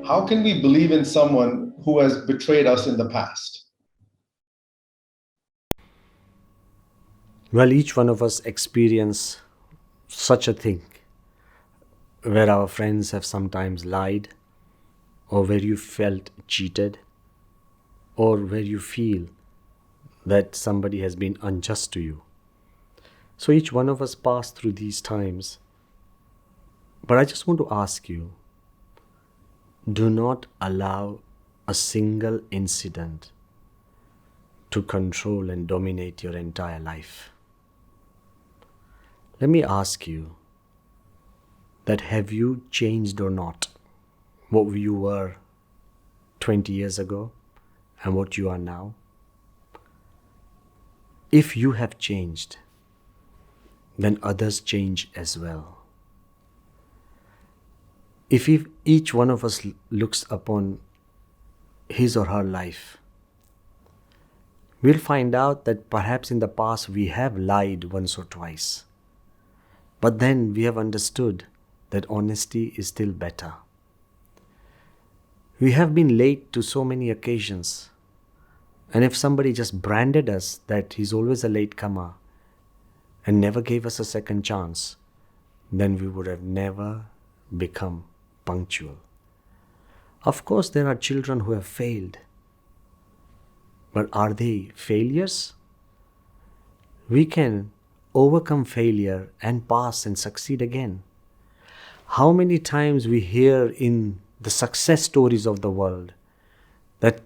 How can we believe in someone who has betrayed us in the past? Well, each one of us experience such a thing where our friends have sometimes lied, or where you felt cheated, or where you feel that somebody has been unjust to you. So each one of us pass through these times. But I just want to ask you, do not allow a single incident to control and dominate your entire life. Let me ask you that have you changed or not what you were 20 years ago and what you are now? If you have changed, then others change as well. If each one of us looks upon his or her life, we'll find out that perhaps in the past we have lied once or twice. But then we have understood that honesty is still better. We have been late to so many occasions. And if somebody just branded us that he's always a late comer and never gave us a second chance, then we would have never become punctual. Of course, there are children who have failed. But are they failures? We can overcome failure and pass and succeed again. How many times we hear in the success stories of the world that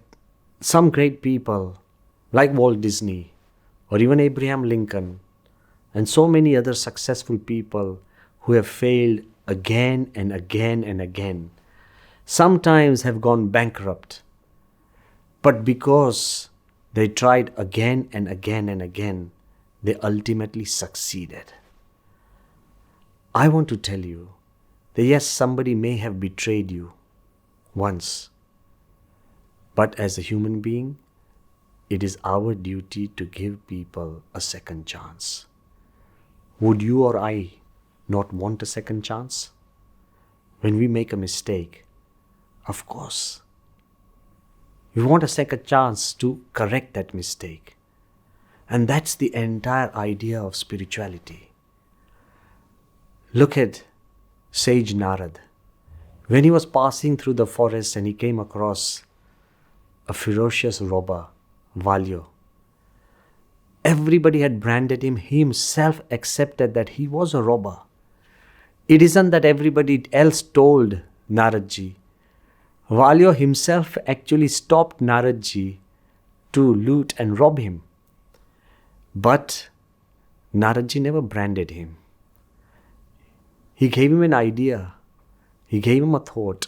some great people like Walt Disney or even Abraham Lincoln and so many other successful people who have failed again and again and again, sometimes have gone bankrupt. But because they tried again and again and again, they ultimately succeeded. I want to tell you that yes, somebody may have betrayed you once, but as a human being, it is our duty to give people a second chance. Would you or I not want a second chance? When we make a mistake, of course, we want a second chance to correct that mistake. And that's the entire idea of spirituality. Look at Sage Narad. When he was passing through the forest and he came across a ferocious robber, Valio. Everybody had branded him. He himself accepted that he was a robber. It isn't that everybody else told Naradji. Valio himself actually stopped Naradji to loot and rob him. But Naradji never branded him. He gave him an idea. He gave him a thought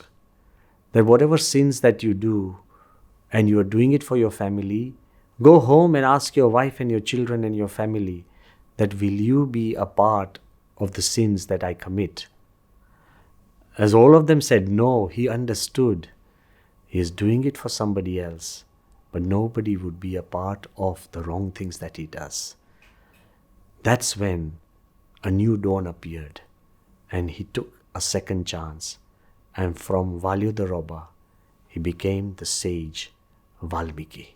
that whatever sins that you do and you are doing it for your family, go home and ask your wife and your children and your family that will you be a part of the sins that I commit? As all of them said no, he understood. He is doing it for somebody else, but nobody would be a part of the wrong things that he does. That's when a new dawn appeared and he took a second chance, and from Valio the robber, he became the sage Valmiki.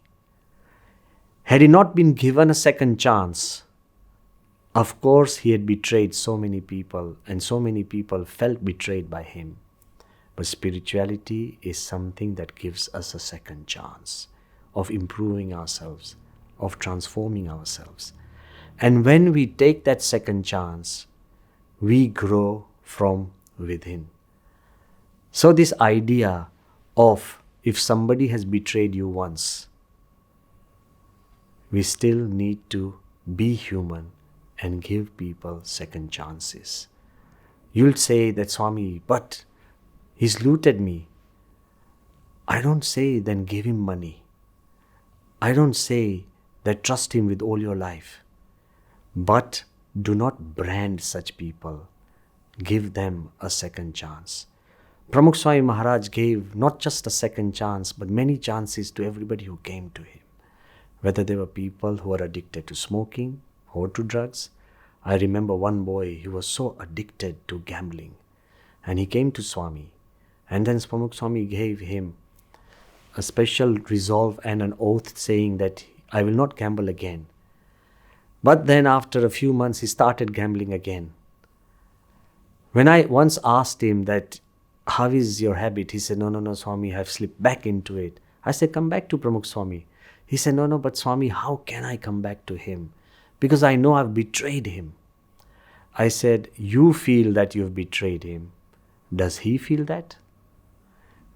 Had he not been given a second chance, of course he had betrayed so many people and so many people felt betrayed by him. But spirituality is something that gives us a second chance of improving ourselves, of transforming ourselves. And when we take that second chance, we grow from within. So this idea of if somebody has betrayed you once, we still need to be human and give people second chances. You'll say that, Swami, but he's looted me. I don't say then give him money. I don't say that trust him with all your life. But do not brand such people. Give them a second chance. Pramukh Swami Maharaj gave not just a second chance, but many chances to everybody who came to him. Whether they were people who were addicted to smoking or to drugs. I remember one boy, he was so addicted to gambling. And he came to Swami. And then Pramukh Swami gave him a special resolve and an oath saying that I will not gamble again. But then after a few months, he started gambling again. When I once asked him that, how is your habit? He said, no, Swami, I've slipped back into it. I said, come back to Pramukh Swami. He said, no, but Swami, how can I come back to him? Because I know I've betrayed him. I said, you feel that you've betrayed him. Does he feel that?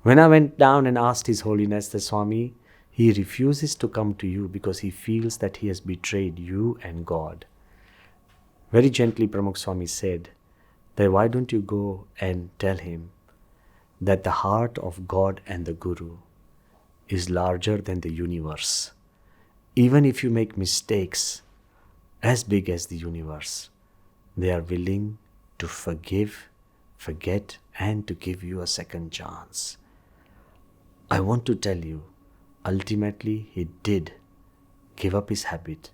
When I went down and asked His Holiness the Swami, he refuses to come to you because he feels that he has betrayed you and God. Very gently, Pramukh Swami said, then why don't you go and tell him that the heart of God and the Guru is larger than the universe. Even if you make mistakes as big as the universe, they are willing to forgive, forget, and to give you a second chance. I want to tell you, ultimately he did give up his habit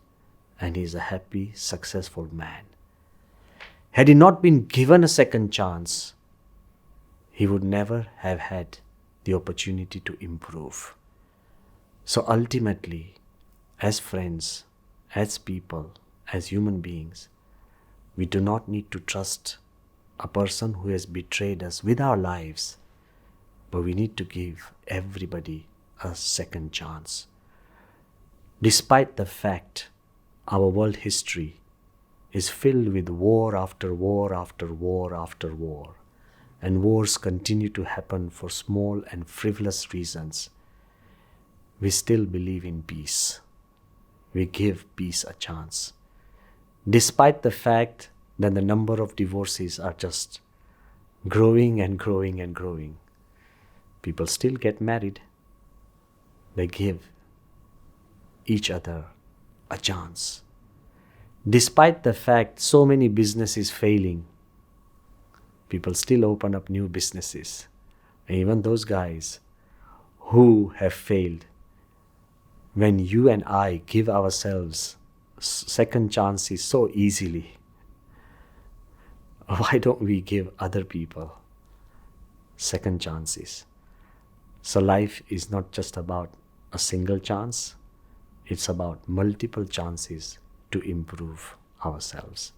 and he is a happy, successful man. Had he not been given a second chance, he would never have had the opportunity to improve. So ultimately, as friends, as people, as human beings, we do not need to trust a person who has betrayed us with our lives, but we need to give everybody a second chance. Despite the fact our world history is filled with war after war after war after war, and wars continue to happen for small and frivolous reasons, we still believe in peace. We give peace a chance. Despite the fact that the number of divorces are just growing and growing and growing, people still get married. They give each other a chance. Despite the fact so many businesses failing, people still open up new businesses. And even those guys who have failed, when you and I give ourselves second chances so easily, why don't we give other people second chances? So life is not just about a single chance, it's about multiple chances to improve ourselves.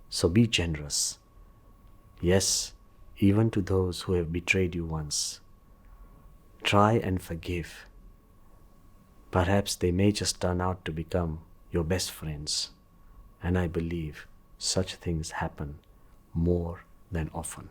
So be generous. Yes, even to those who have betrayed you once. Try and forgive. Perhaps they may just turn out to become your best friends. And I believe such things happen more than often.